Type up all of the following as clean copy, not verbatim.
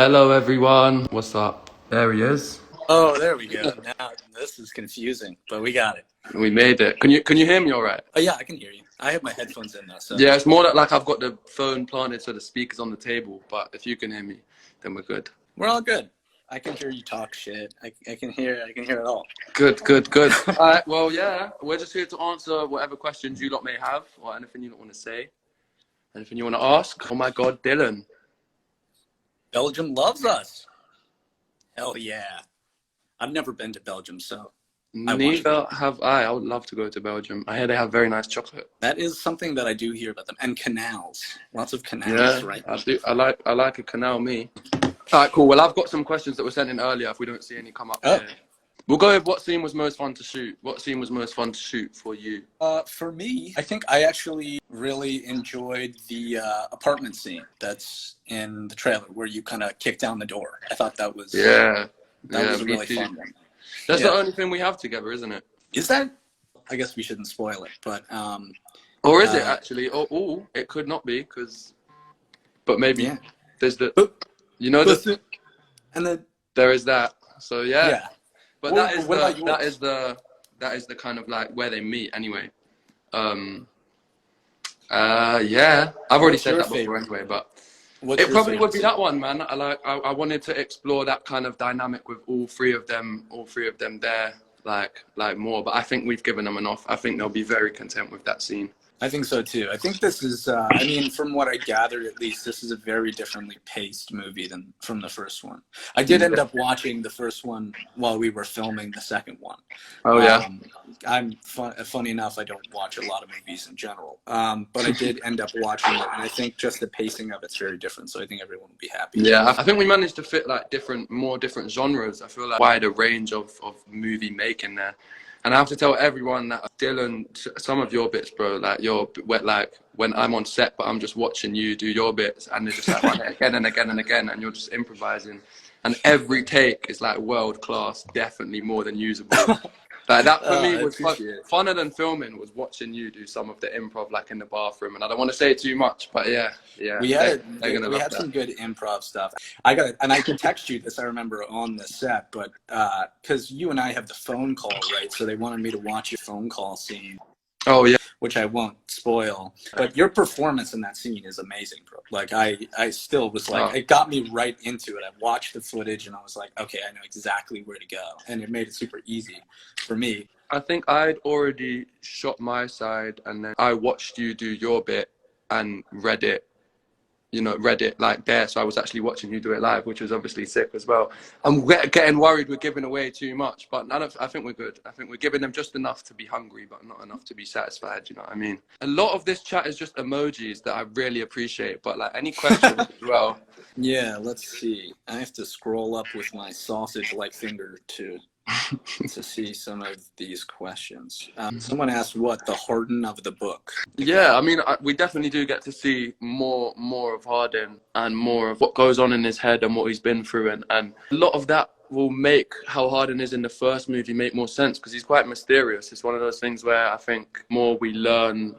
Hello everyone, what's up? There he is. Oh, there we go. Now this is confusing, but we got it. We made it. Can you hear me all right? Oh yeah, I can hear you. I have my headphones in now, so Yeah, it's more like I've got the phone planted so the speaker's on the table, but if you can hear me, then we're good. we're all good. I can hear you talk shit. I can hear it all. Good. All right, well, yeah, we're just here to answer whatever questions you lot may have or anything you lot want to say, anything you want to ask. Oh my God, Dylan. Belgium loves us. Hell yeah. I've never been to Belgium, so Neither have I. I would love to go to Belgium. I hear they have very nice chocolate. that is something that I do hear about them. And canals. Lots of canals, Yeah, right? I do. I like a canal, me. All right, cool. Well, I've got some questions that were sent in earlier. If we don't see any come up here, we'll go with what scene was most fun to shoot. What scene was most fun to shoot for you? For me, I think I actually really enjoyed the apartment scene that's in the trailer where you kind of kick down the door. I thought that was That was a really fun one. That's the only thing we have together, isn't it? Is that? I guess we shouldn't spoil it, but or is it actually? Or it could not be but maybe there's the and then there is that. So yeah. But What that is the kind of like where they meet anyway. Yeah, I've already said that before anyway, but it probably would be that one, man. I wanted to explore that kind of dynamic with all three of them there, like more. But I think we've given them enough. I think they'll be very content with that scene. I think so too. I think this is, I mean, from what I gathered, at least, this is a very differently paced movie than from the first one. I did end up watching the first one while we were filming the second one. Oh yeah. Funny enough, I don't watch a lot of movies in general, but I did end up watching it, and I think just the pacing of it's very different. So I think everyone will be happy. Yeah, I think we managed to fit like more different genres. I feel like wider range of movie making there. And I have to tell everyone that Dylan, some of your bits, bro, like when I'm on set, but I'm just watching you do your bits, and they're just like running again and again and again, and you're just improvising, and every take is like world class, definitely more than usable. Like that for me was funner than filming was watching you do some of the improv like in the bathroom, and I don't want to say too much, but yeah. We had some good improv stuff. And I can text you this. I remember on the set, but because you and I have the phone call, right? So they wanted me to watch your phone call scene. Oh yeah. Which I won't spoil, but your performance in that scene is amazing, bro. Like I still was like, it got me right into it. I watched the footage and I was like, okay, I know exactly where to go, and it made it super easy for me. I think I'd already shot my side, and then I watched you do your bit and read it like there. So I was actually watching you do it live, which was obviously sick as well. I'm getting worried we're giving away too much, but I think we're good. I think we're giving them just enough to be hungry, but not enough to be satisfied. You know what I mean? A lot of this chat is just emojis that I really appreciate, but like any questions as well. Yeah, let's see. I have to scroll up with my sausage-like finger to see some of these questions. Someone asked what the Harden of the book. Yeah, I mean, we definitely do get to see more of Harden and more of what goes on in his head and what he's been through, and a lot of that will make how Harden is in the first movie make more sense, because he's quite mysterious. It's one of those things where I think more we learn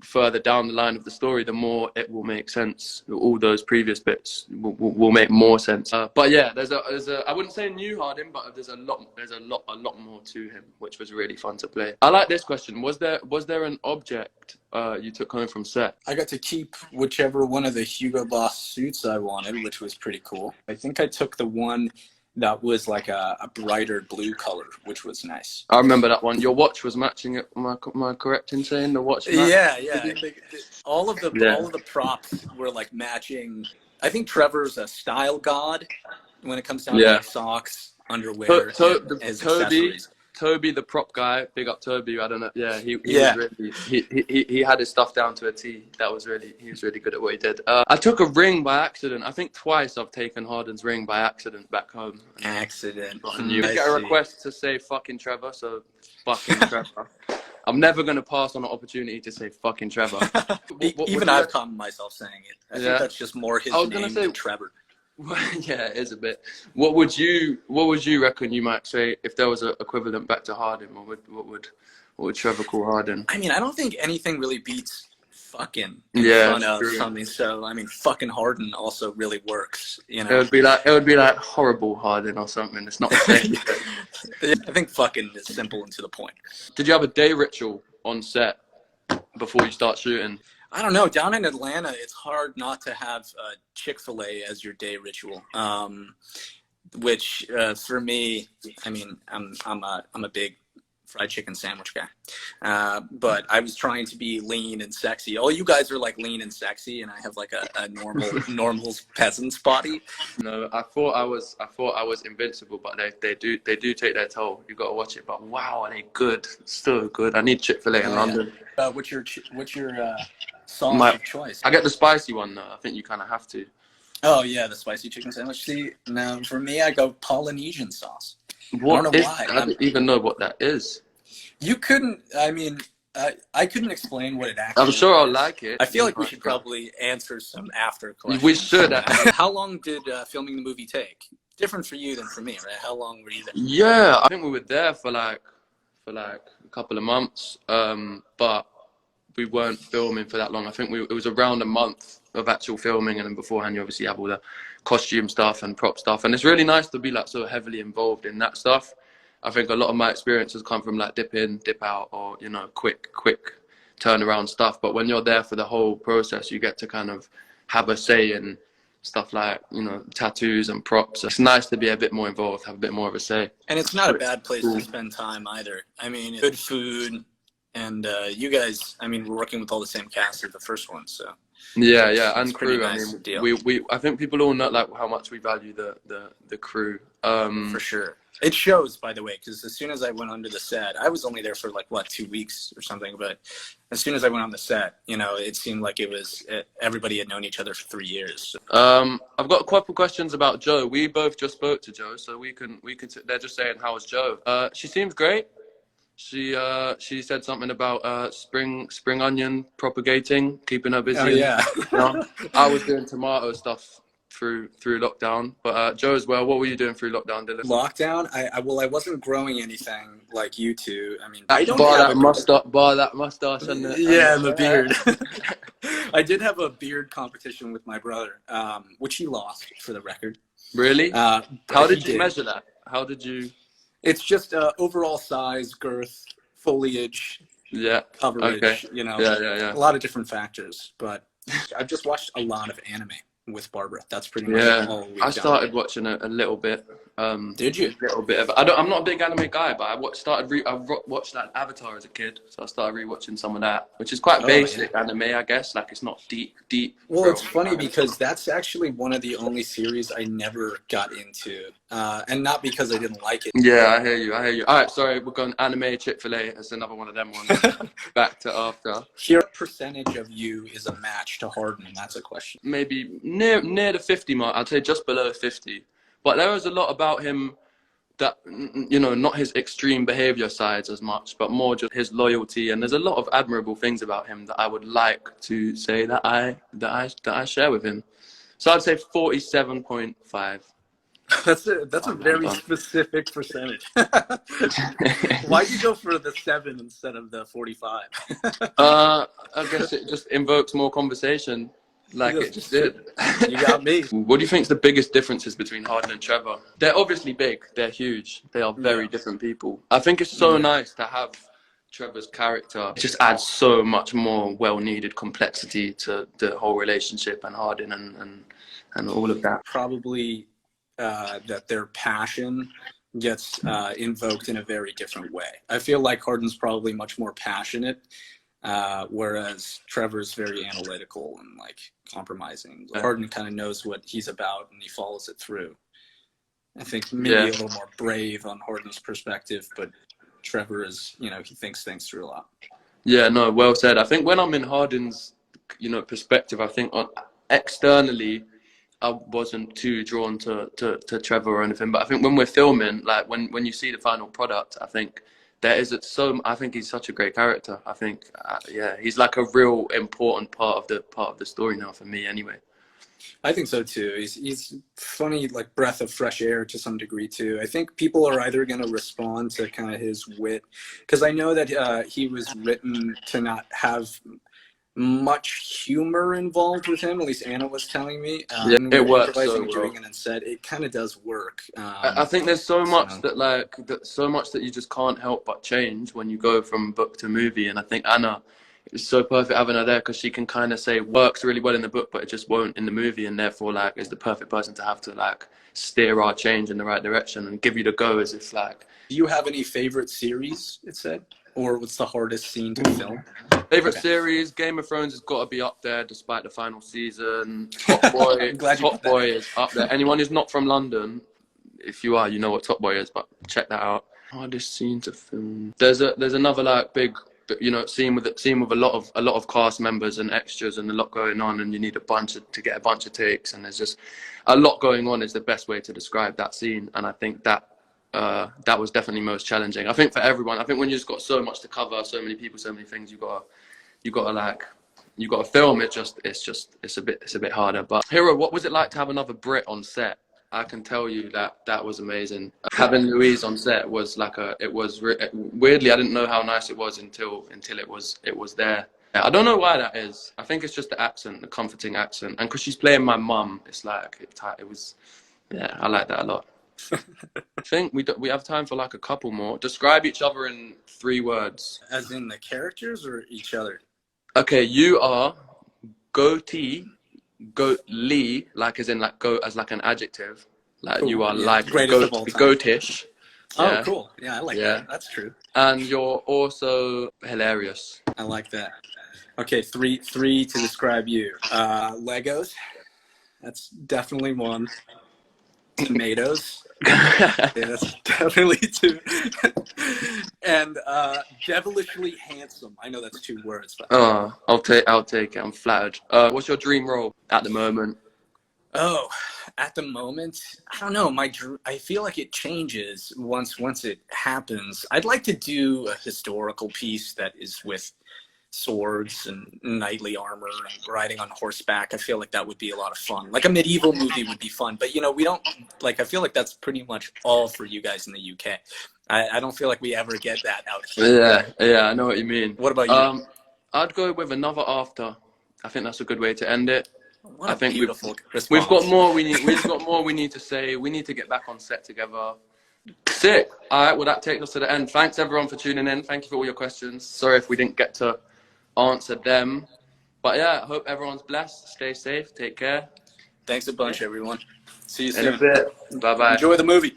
further down the line of the story, the more it will make sense. All those previous bits will make more sense. But yeah, there's a I wouldn't say new Harden, but there's a lot more to him, which was really fun to play. I like this question. Was there an object you took home from set? I got to keep whichever one of the Hugo Boss suits I wanted, which was pretty cool. I think I took the one that was like a brighter blue color, which was nice. I remember that one. Your watch was matching it. Am I correct in saying the watch? Yeah. I think all of the props were like matching. I think Trevor's a style god when it comes down to like socks, underwear, and accessories. Toby, the prop guy, big up Toby. I don't know. Yeah, he had his stuff down to a T. He was really good at what he did. I took a ring by accident. I think twice I've taken Harden's ring by accident back home. Accident. You get a request to say fucking Trevor, so fucking Trevor. I'm never going to pass on an opportunity to say fucking Trevor. Even I've caught myself saying it. I think that's just more his name than Trevor. Yeah, it is a bit. What would you reckon you might say if there was an equivalent back to Harden? What would Trevor call Harden? I mean, I don't think anything really beats fucking in Yeah, front of true. something. So I mean, fucking Harden also really works. You It know. would be like horrible Harden or something. It's not the same. Yeah, I think fucking is simple and to the point. Did you have a day ritual on set before you start shooting? I don't know. Down in Atlanta, it's hard not to have Chick-fil-A as your day ritual. Which for me, I mean, I'm a big fried chicken sandwich guy. But I was trying to be lean and sexy. All you guys are like lean and sexy, and I have like a normal peasant's body. No, I thought I was invincible, but they do take their toll. You got to watch it. But wow, are they good? So good. I need Chick-fil-A in London. What's your sauce of choice? I get the spicy one though. I think you kind of have to. Oh yeah, the spicy chicken sandwich. See, now for me, I go Polynesian sauce. What I don't know is, why. I don't even know what that is. You couldn't. I mean, I couldn't explain what it actually. I'm sure is. I'll like it. I feel like we should probably answer some after questions. We should. How long did filming the movie take? Different for you than for me, right? How long were you there? Yeah, I think we were there for like a couple of months, but we weren't filming for that long. I think it was around a month of actual filming, and then beforehand you obviously have all the costume stuff and prop stuff, and it's really nice to be like so heavily involved in that stuff. I think a lot of my experiences come from like dip in, dip out, or quick turnaround stuff. But when you're there for the whole process, you get to kind of have a say in stuff like tattoos and props. It's nice to be a bit more involved, have a bit more of a say. And it's not a bad place to spend time either. I mean, good food, and you guys. I mean, we're working with all the same cast as the first one, so. Yeah, and crew. Nice I mean, deal. I think people all know like how much we value the crew. For sure. It shows, by the way, because as soon as I went onto the set, I was only there for like 2 weeks or something. But as soon as I went on the set, it seemed like everybody had known each other for 3 years. I've got a couple questions about Joe. We both just spoke to Joe, so we can. They're just saying, "How is Joe?" She seems great. She said something about spring onion propagating, keeping her busy. Oh yeah. I was doing tomato stuff through lockdown, but Joe as well. What were you doing through lockdown, Dylan? Lockdown? I wasn't growing anything like you two. I mean, I don't bar that mustache and the beard. I did have a beard competition with my brother, which he lost, for the record. Really? How did you measure that? How did you? It's just overall size, girth, foliage, coverage. Okay. A lot of different factors. But I've just watched a lot of anime with Barbara. That's pretty much all we've done. I started watching a little bit. Did you? A little bit of it. I'm not a big anime guy, but I watched that Avatar as a kid, so I started rewatching some of that, which is quite basic anime, I guess. Like it's not deep. Well, it's funny because that's actually one of the only series I never got into, and not because I didn't like it. Yeah, I hear you. All right, sorry, we're going anime Chick-fil-A. It's another one of them ones. Back to after. Here, what percentage of you is a match to Harden? That's a question. Maybe near the 50 mark. I'd say just below 50. But there was a lot about him that, not his extreme behavior sides as much, but more just his loyalty. And there's a lot of admirable things about him that I would like to say that I share with him. So I'd say 47.5. That's a very specific percentage. Why'd you go for the 7 instead of the 45? I guess it just invokes more conversation. Like it just did. You got me. What do you think is the biggest differences between Harden and Trevor? They're obviously big. They're huge. They are very different people. I think it's so nice to have Trevor's character. It just adds so much more well-needed complexity to the whole relationship and Harden and all of that. Probably that their passion gets invoked in a very different way. I feel like Harden's probably much more passionate. Whereas Trevor's very analytical and like compromising. Harden kind of knows what he's about and he follows it through. I think maybe a little more brave on Harden's perspective, but Trevor is, he thinks things through a lot. Yeah, no, well said. I think when I'm in Harden's, perspective, I think externally, I wasn't too drawn to Trevor or anything. But I think when we're filming, like when you see the final product, I think I think he's such a great character. I think, he's like a real important part of the story now for me, anyway. I think so too. He's funny, like breath of fresh air to some degree too. I think people are either going to respond to kind of his wit, because I know that he was written to not have much humor involved with him. At least Anna was telling me. Yeah, When we it were works so improvising and well. doing it on set, it kind of does work. I think there's so much So that so much that you just can't help but change when you go from book to movie. And I think Anna is so perfect having her there because she can kind of say works really well in the book, but it just won't in the movie, and therefore like is the perfect person to have to like steer our change in the right direction and give you the go as if like. do you have any favorite series, it said? Or what's the hardest scene to film? Favorite Okay. series, Game of Thrones has got to be up there despite the final season. Top Boy, I'm glad you Top put that Boy in. is up there. Anyone who's not from London, if you are, you know what Top Boy is, but check that out. Hardest scene to film. There's another like big, you know, scene with a lot of cast members and extras and a lot going on, and you need to get a bunch of takes, and there's just a lot going on is the best way to describe that scene, and I think that that was definitely most challenging. I think for everyone. I think when you just got so much to cover, so many people, so many things, you gotta film. It's a bit harder. But Hero, what was it like to have another Brit on set? I can tell you that was amazing. Having Louise on set was weirdly, I didn't know how nice it was until it was there. I don't know why that is. I think it's just the accent, the comforting accent, and because she's playing my mum, it's like it was. Yeah, I like that a lot. I think we have time for like a couple more. Describe each other in 3 words. As in the characters or each other? Okay, you are goatee, goatly, like as in like goat as like an adjective. Like Cool. you are Yeah. like Greatest of all time. goatish. Oh, Yeah. cool. Yeah, I like Yeah. that. That's true. And you're also hilarious. I like that. Okay, three to describe you. Legos. That's definitely one. Tomatoes. Yeah, that's definitely 2. And devilishly handsome. I know that's 2 words, but I'll take it. I'm flattered. What's your dream role at the moment? oh, at the moment, I don't know. I feel like it changes once it happens. I'd like to do a historical piece that is with swords and knightly armor and riding on horseback. I feel like that would be a lot of fun. Like a medieval movie would be fun, but we don't like. I feel like that's pretty much all for you guys in the UK. I don't feel like we ever get that out here. Yeah, I know what you mean. What about you? I'd go with another after. I think that's a good way to end it. What a I think beautiful response. we've got more we need to say. We need to get back on set together. Sick. All right, well that takes us to the end. Thanks everyone for tuning in. Thank you for all your questions. Sorry if we didn't get to answer them. But yeah, I hope everyone's blessed. Stay safe. Take care. Thanks a bunch, everyone. See you In a soon. bit. Bye-bye. Enjoy the movie.